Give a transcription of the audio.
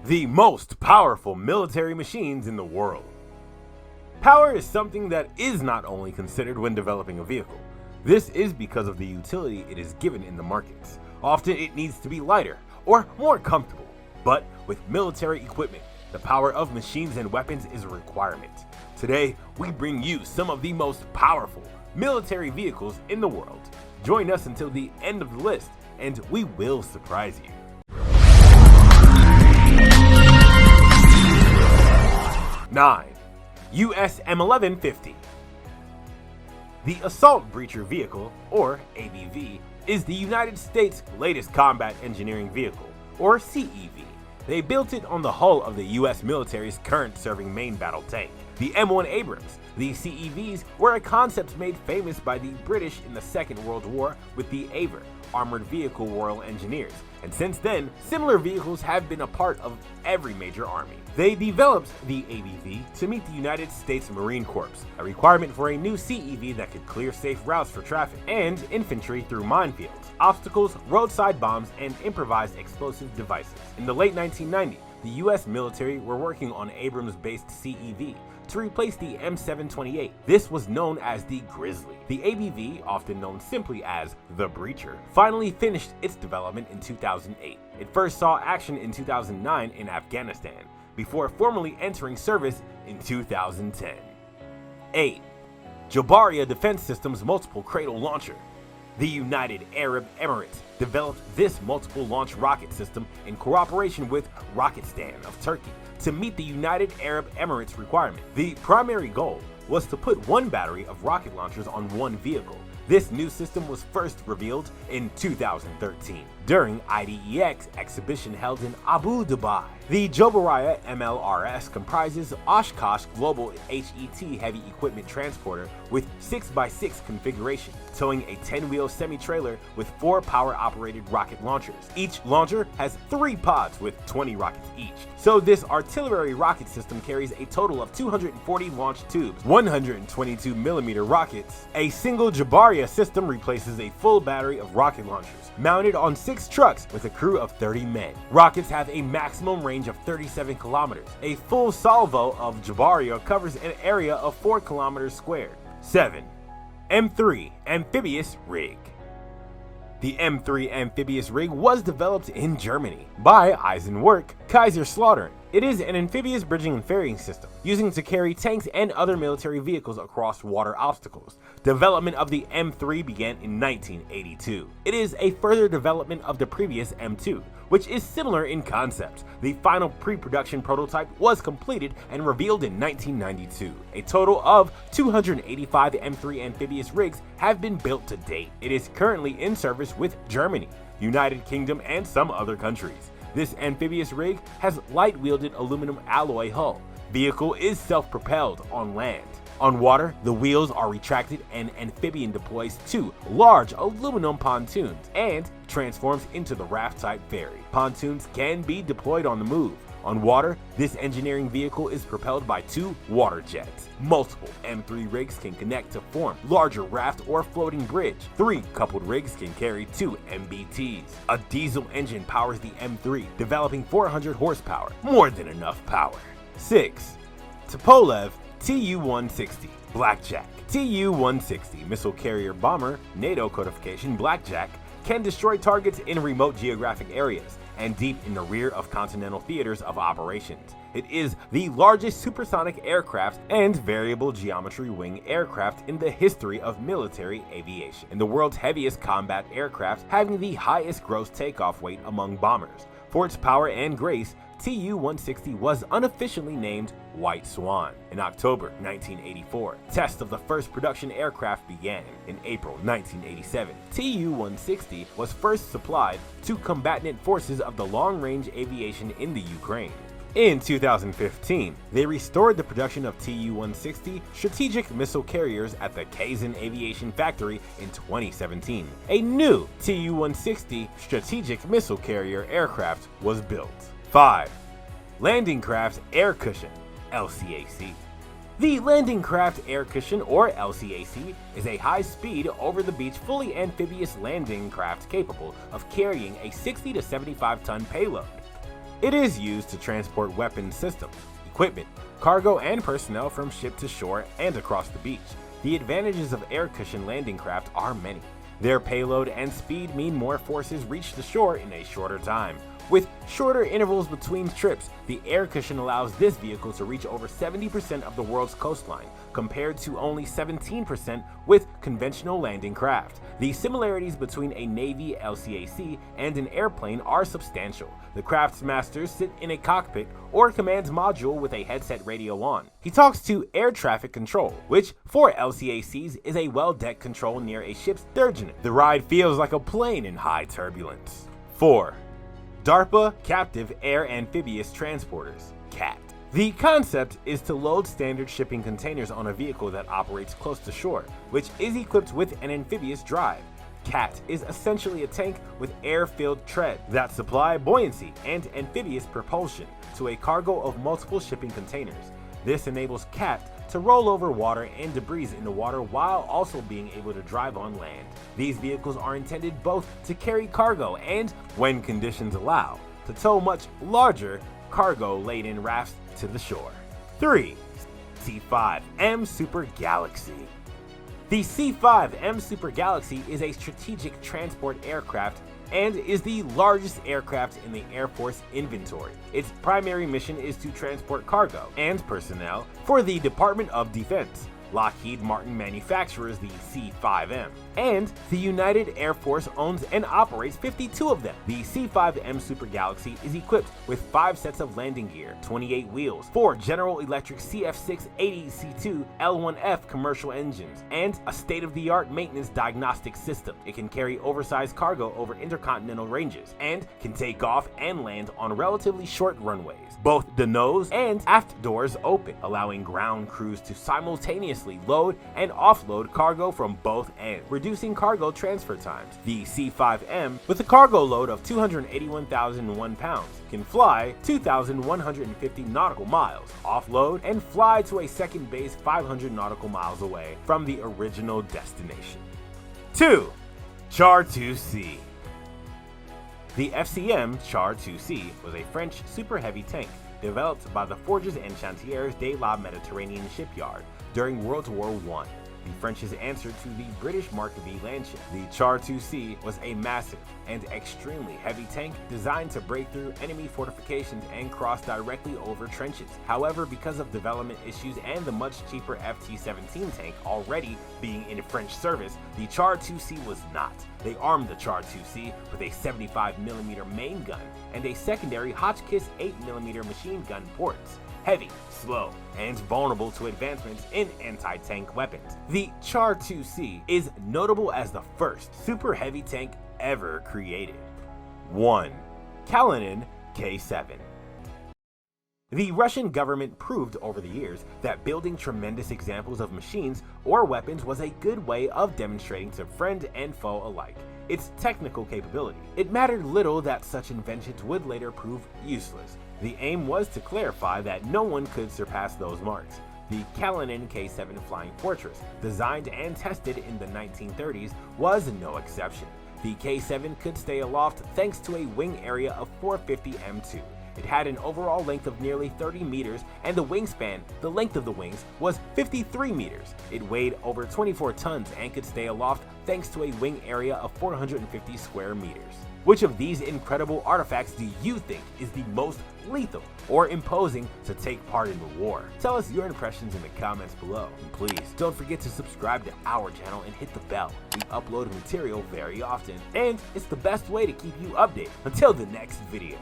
The most powerful military machines in the world. Power is something that is not only considered when developing a vehicle. This is because of the utility it is given in the markets. Often it needs to be lighter or more comfortable. But with military equipment, the power of machines and weapons is a requirement. Today, we bring you some of the most powerful military vehicles in the world. Join us until the end of the list, and we will surprise you. 9. US M1150. The Assault Breacher Vehicle, or ABV, is the United States' latest combat engineering vehicle, or CEV. They built it on the hull of the US military's current serving main battle tank, the M1 Abrams. These CEVs were a concept made famous by the British in the Second World War with the AVER, Armored Vehicle Royal Engineers, and since then, similar vehicles have been a part of every major army. They developed the ABV to meet the United States Marine Corps, a requirement for a new CEV that could clear safe routes for traffic, and infantry through minefields, obstacles, roadside bombs, and improvised explosive devices. In the late 1990s, the US military were working on Abrams-based CEV to replace the M728. This was known as the Grizzly. The ABV, often known simply as the Breacher, finally finished its development in 2008. It first saw action in 2009 in Afghanistan, before formally entering service in 2010. 8. Jabari Defense Systems Multiple Cradle Launcher. The United Arab Emirates developed this multiple launch rocket system in cooperation with Rocketstan of Turkey to meet the United Arab Emirates requirement. The primary goal was to put one battery of rocket launchers on one vehicle. This new system was first revealed in 2013 during IDEX exhibition held in Abu Dhabi. The Jabari MLRS comprises Oshkosh Global HET heavy equipment transporter with 6x6 configuration, towing a 10-wheel semi-trailer with 4 power-operated rocket launchers. Each launcher has 3 pods with 20 rockets each. So this artillery rocket system carries a total of 240 launch tubes, 122mm rockets. A single Jabari system replaces a full battery of rocket launchers, mounted on 6 trucks with a crew of 30 men. Rockets have a maximum range of 37 kilometers. A full salvo of Jabari covers an area of 4 kilometers squared. 7. M3 Amphibious Rig. The M3 amphibious rig was developed in Germany by Eisenwerk Kaiserslautern. It is an amphibious bridging and ferrying system, using to carry tanks and other military vehicles across water obstacles. Development of the M3 began in 1982. It is a further development of the previous M2, which is similar in concept. The final pre-production prototype was completed and revealed in 1992. A total of 285 M3 amphibious rigs have been built to date. It is currently in service with Germany, United Kingdom, and some other countries. This amphibious rig has light-wielded aluminum alloy hull. Vehicle is self-propelled on land. On water, the wheels are retracted and amphibian deploys 2 large aluminum pontoons and transforms into the raft-type ferry. Pontoons can be deployed on the move. On water, this engineering vehicle is propelled by 2 water jets. Multiple M3 rigs can connect to form larger raft or floating bridge. 3 coupled rigs can carry 2 MBTs. A diesel engine powers the M3, developing 400 horsepower, more than enough power. 6. Tupolev Tu160 Blackjack. Tu160 missile carrier bomber, NATO codification Blackjack, can destroy targets in remote geographic areas and deep in the rear of continental theaters of operations. It is the largest supersonic aircraft and variable geometry wing aircraft in the history of military aviation, and the world's heaviest combat aircraft, having the highest gross takeoff weight among bombers. For its power and grace, Tu-160 was unofficially named White Swan. In October 1984, tests of the first production aircraft began. In April 1987, Tu-160 was first supplied to combatant forces of the long-range aviation in the Ukraine. In 2015, they restored the production of Tu-160 strategic missile carriers at the Kazan Aviation Factory in 2017. A new Tu-160 strategic missile carrier aircraft was built. 5. Landing Craft Air Cushion, LCAC. The Landing Craft Air Cushion, or LCAC, is a high-speed, over-the-beach, fully amphibious landing craft capable of carrying a 60 to 75-ton payload. It is used to transport weapons systems, equipment, cargo, and personnel from ship to shore and across the beach. The advantages of air cushion landing craft are many. Their payload and speed mean more forces reach the shore in a shorter time. With shorter intervals between trips, the air cushion allows this vehicle to reach over 70% of the world's coastline, compared to only 17% with conventional landing craft. The similarities between a Navy LCAC and an airplane are substantial. The craft's masters sit in a cockpit or commands module with a headset radio on. He talks to air traffic control, which for LCACs is a well-decked control near a ship's sturgeon. The ride feels like a plane in high turbulence. 4. DARPA Captive Air Amphibious Transporters, CAT. The concept is to load standard shipping containers on a vehicle that operates close to shore, which is equipped with an amphibious drive. CAT is essentially a tank with air-filled tread that supply buoyancy and amphibious propulsion to a cargo of multiple shipping containers. This enables CAT to roll over water and debris in the water while also being able to drive on land. These vehicles are intended both to carry cargo and, when conditions allow, to tow much larger cargo-laden rafts to the shore. 3. C5M Super Galaxy. The C5M Super Galaxy is a strategic transport aircraft and is the largest aircraft in the Air Force inventory. Its primary mission is to transport cargo and personnel for the Department of Defense. Lockheed Martin manufactures the C5M, and the United Air Force owns and operates 52 of them. The C5M Super Galaxy is equipped with 5 sets of landing gear, 28 wheels, 4 General Electric CF6-80C2 L1F commercial engines, and a state-of-the-art maintenance diagnostic system. It can carry oversized cargo over intercontinental ranges, and can take off and land on relatively short runways. Both the nose and aft doors open, allowing ground crews to simultaneously load and offload cargo from both ends, reducing cargo transfer times. The C5M, with a cargo load of 281,001 pounds, can fly 2,150 nautical miles, offload, and fly to a second base 500 nautical miles away from the original destination. 2. Char 2C. The FCM Char 2C was a French super heavy tank developed by the Forges and Chantiers de la Méditerranée shipyard during World War I. The French's answer to the British Mark V landship. The Char 2C was a massive and extremely heavy tank designed to break through enemy fortifications and cross directly over trenches. However, because of development issues and the much cheaper FT-17 tank already being in French service, the Char 2C was not. They armed the Char 2C with a 75mm main gun and a secondary Hotchkiss 8mm machine gun ports. Heavy, slow, and vulnerable to advancements in anti-tank weapons. The Char 2C is notable as the first super heavy tank ever created. 1. Kalinin K7. The Russian government proved over the years that building tremendous examples of machines or weapons was a good way of demonstrating to friend and foe alike its technical capability. It mattered little that such inventions would later prove useless. The aim was to clarify that no one could surpass those marks. The Kalinin K7 Flying Fortress, designed and tested in the 1930s, was no exception. The K7 could stay aloft thanks to a wing area of 450 m2. It had an overall length of nearly 30 meters, and the wingspan, the length of the wings, was 53 meters. It weighed over 24 tons and could stay aloft thanks to a wing area of 450 square meters. Which of these incredible artifacts do you think is the most lethal or imposing to take part in the war? Tell us your impressions in the comments below. And please don't forget to subscribe to our channel and hit the bell. We upload material very often, and it's the best way to keep you updated. Until the next video.